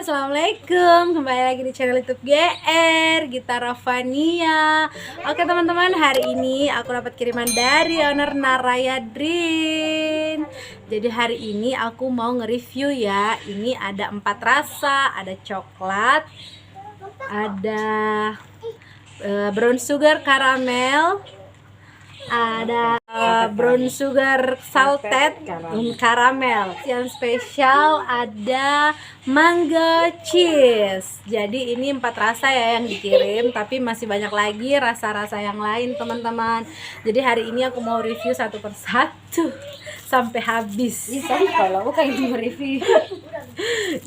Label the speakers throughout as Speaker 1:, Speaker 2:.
Speaker 1: Assalamualaikum. Kembali lagi di channel YouTube GR Gita Ravania. Oke teman-teman, hari ini aku dapat kiriman dari owner Naraya Dream. Jadi hari ini aku mau nge-review ya. Ini ada 4 rasa, ada coklat, ada brown sugar caramel, ada brown sugar salted caramel. Yang spesial ada mango cheese. Jadi ini 4 rasa ya yang dikirim, tapi masih banyak lagi rasa-rasa yang lain teman-teman. Jadi hari ini aku mau review satu persatu sampai habis.
Speaker 2: Kalau bukan itu mereview.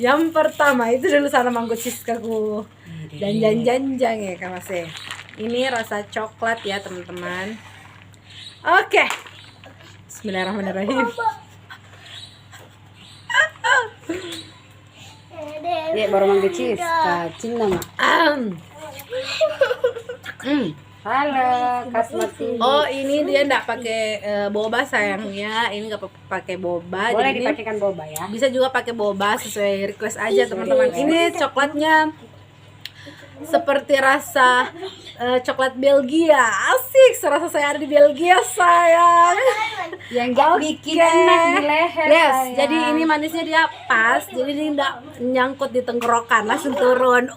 Speaker 1: Yang pertama itu dulu sana mango cheese kaku. Dan janjang ya Kak Mas. Ini rasa coklat ya teman-teman. Oke. Bismillahirrahmanirrahim.
Speaker 2: Ya baru manggil cheese, kacing nama. Halo, Kasmati.
Speaker 1: Oh, ini dia enggak pakai boba sayangnya. Ini enggak pakai boba.
Speaker 2: Boleh
Speaker 1: jadi
Speaker 2: dipakaikan boba ya.
Speaker 1: bisa juga pakai boba sesuai request aja teman-teman. Ini coklatnya seperti rasa coklat Belgia. Asik, serasa saya ada di Belgia sayang.
Speaker 2: Yang gak bikin enak di leher.
Speaker 1: Yes,
Speaker 2: sayang.
Speaker 1: jadi ini manisnya dia pas. Jadi ini enggak nyangkut di tenggorokan, langsung turun.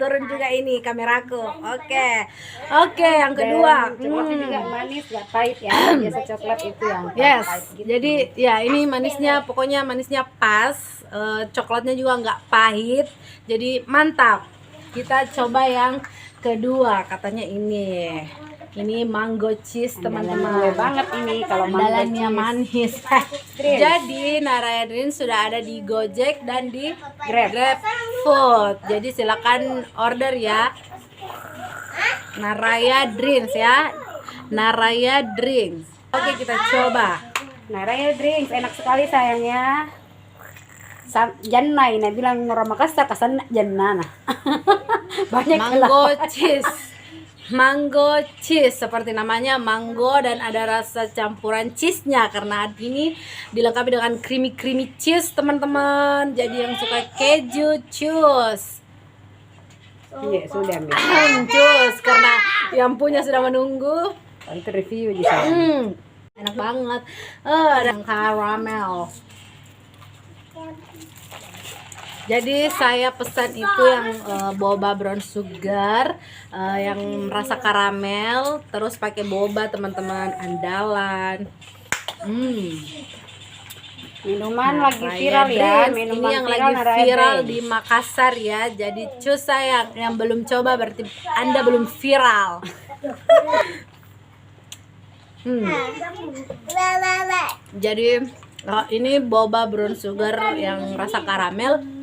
Speaker 1: Turun juga ini kameraku. Oke, yang kedua.
Speaker 2: Coklatnya juga manis, gak pahit ya. Biasa coklat itu yang
Speaker 1: Yes,
Speaker 2: pahit gitu.
Speaker 1: jadi ya ini manisnya, pokoknya manisnya pas. Coklatnya juga nggak pahit. Jadi mantap. Kita coba yang kedua, katanya ini mango cheese teman-teman.
Speaker 2: Gue banget ini kalau mango
Speaker 1: Andalannya
Speaker 2: cheese.
Speaker 1: manis. Jadi Naraya Dream sudah ada di Gojek dan di GrabFood. Jadi silakan order ya. Naraya Dreams ya. Naraya Dreams. Oke, kita coba.
Speaker 2: Naraya Drinks enak sekali sayangnya. Jannah ini bilang orang Makassar kesan Jannah. Banyak
Speaker 1: mango cheese seperti namanya mango, dan ada rasa campuran cheese-nya karena ini dilengkapi dengan creamy cheese teman-teman. Jadi yang suka keju cus.
Speaker 2: Iya sudah ambil.
Speaker 1: Cus karena yang punya sudah menunggu.
Speaker 2: Itu review aja.
Speaker 1: Enak banget. Ada caramel. Jadi saya pesan itu yang boba brown sugar, yang rasa karamel, terus pakai boba teman-teman, andalan.
Speaker 2: Minuman lagi viral ya.
Speaker 1: Ini yang lagi viral di Makassar ya. Jadi cus sayang, yang belum coba berarti Anda belum viral. Jadi ini boba brown sugar yang rasa karamel.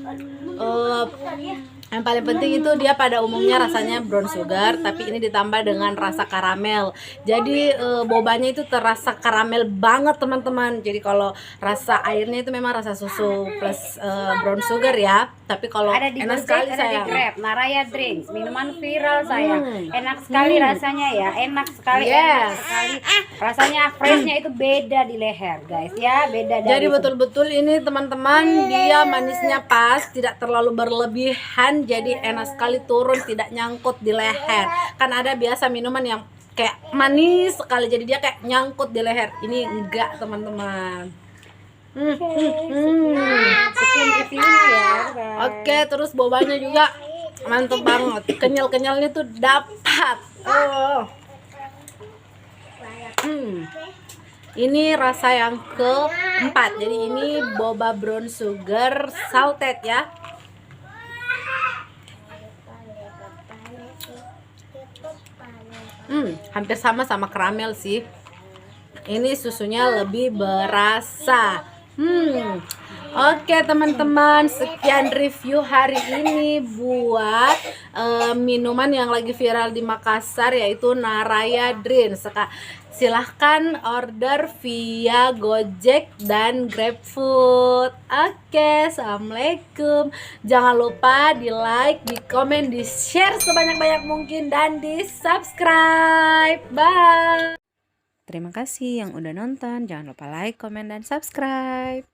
Speaker 1: Yang paling penting itu dia pada umumnya rasanya brown sugar, tapi ini ditambah dengan rasa karamel. Jadi bobanya itu terasa karamel banget teman-teman. Jadi kalau rasa airnya itu memang rasa susu plus brown sugar ya. Tapi kalau
Speaker 2: ada di
Speaker 1: enak
Speaker 2: Gojek,
Speaker 1: sekali
Speaker 2: ada di
Speaker 1: sayang.
Speaker 2: Grab, Naraya Drinks, minuman viral sayang. Enak sekali rasanya ya, enak sekali,
Speaker 1: Yes.
Speaker 2: enak sekali. Rasanya freshnya itu beda di leher guys ya, beda dari.
Speaker 1: Jadi betul-betul ini teman-teman, dia manisnya pas, tidak terlalu berlebihan. Jadi enak sekali, turun, tidak nyangkut di leher. Kan ada biasa minuman yang kayak manis sekali, jadi dia kayak nyangkut di leher. Ini enggak teman-teman.
Speaker 2: Sekian reviewnya ya.
Speaker 1: Oke, terus bobanya juga mantep banget. Kenyal-kenyalnya tuh dapat. Ini rasa yang keempat. Jadi ini boba brown sugar salted ya. Hampir sama karamel sih. Ini susunya lebih berasa. Oke teman-teman, sekian review hari ini buat minuman yang lagi viral di Makassar, yaitu Naraya Dream. Silahkan order via Gojek dan GrabFood. Oke, assalamualaikum. Jangan lupa di like, di komen, di share sebanyak-banyak mungkin, dan di subscribe. Bye. Terima kasih yang udah nonton. Jangan lupa like, komen, dan subscribe.